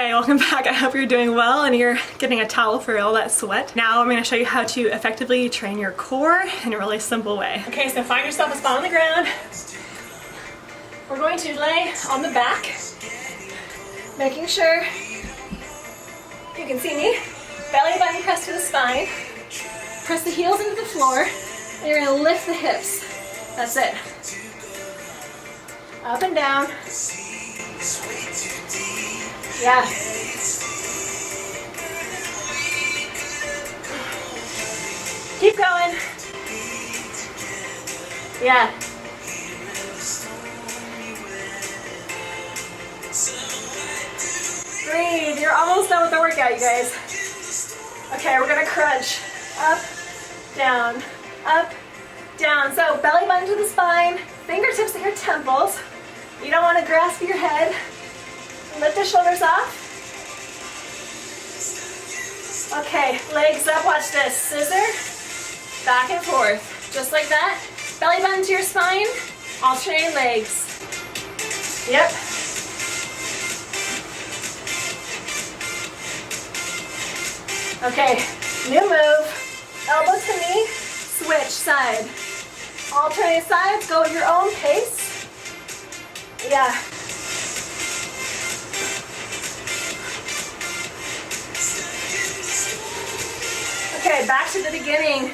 Hey, welcome back. I hope you're doing well and you're getting a towel for all that sweat. Now I'm going to show you how to effectively train your core in a really simple way. Okay, so find yourself a spot on the ground. We're going to lay on the back, making sure you can see me. Belly button pressed to the spine. Press the heels into the floor, and you're going to lift the hips. That's it. Up and down. Yeah. Keep going. Yeah. Breathe. You're almost done with the workout, you guys. Okay, we're gonna crunch. Up, down, up, down. So belly button to the spine, fingertips at your temples. You don't want to grasp your head. Lift the shoulders off. Okay, legs up, watch this. Scissor, back and forth. Just like that. Belly button to your spine, alternating legs. Yep. Okay, new move. Elbow to knee, switch side. Alternate sides, go at your own pace. Yeah. Okay, back to the beginning.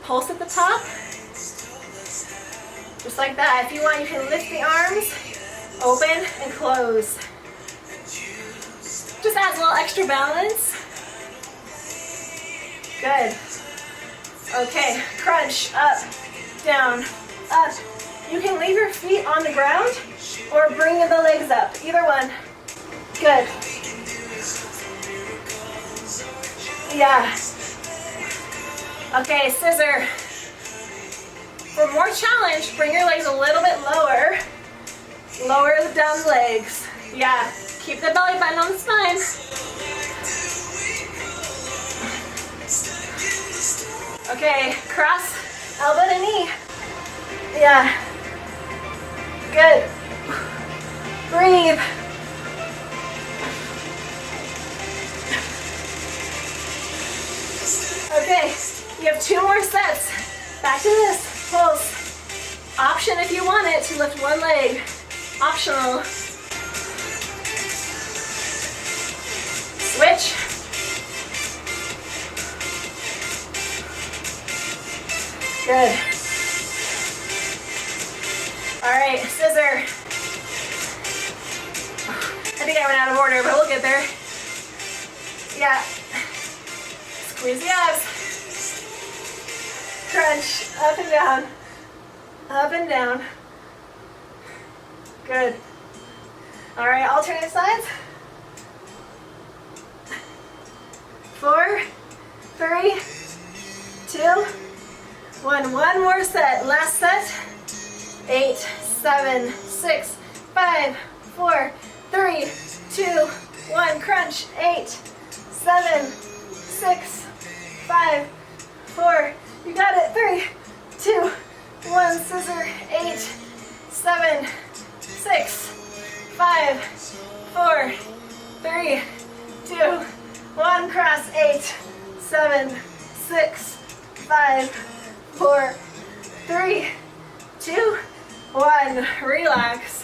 Pulse at the top. Just like that. If you want, you can lift the arms, open and close. Just adds a little extra balance. Good. Okay, crunch, up, down, up. You can leave your feet on the ground or bring the legs up. Either one. Good. Yeah. Okay, scissor. For more challenge, bring your legs a little bit lower. Lower down the legs. Yeah. Keep the belly button on the spine. Okay, cross elbow to knee. Yeah. Good. Breathe. Okay, you have 2 more sets. Back to this. Pulse. Option if you want it to lift one leg. Optional. Switch. Good. All right, scissor. I think I went out of order, but we'll get there. Yeah. Squeeze the abs. Crunch, up and down. Up and down. Good. All right, alternate sides. 4, 3, 2, 1. One more set. Last set. 8, 7, 6, 5, 4, 3, 2, 1. Crunch. 8, 7, 6, 5, 4. You got it. 3, 2, 1. Scissor. 8, 7, 6, 5, 4, 3, 2, 1. Cross. 8, 7, 6, 5, 4, 3, 2, 1. Relax.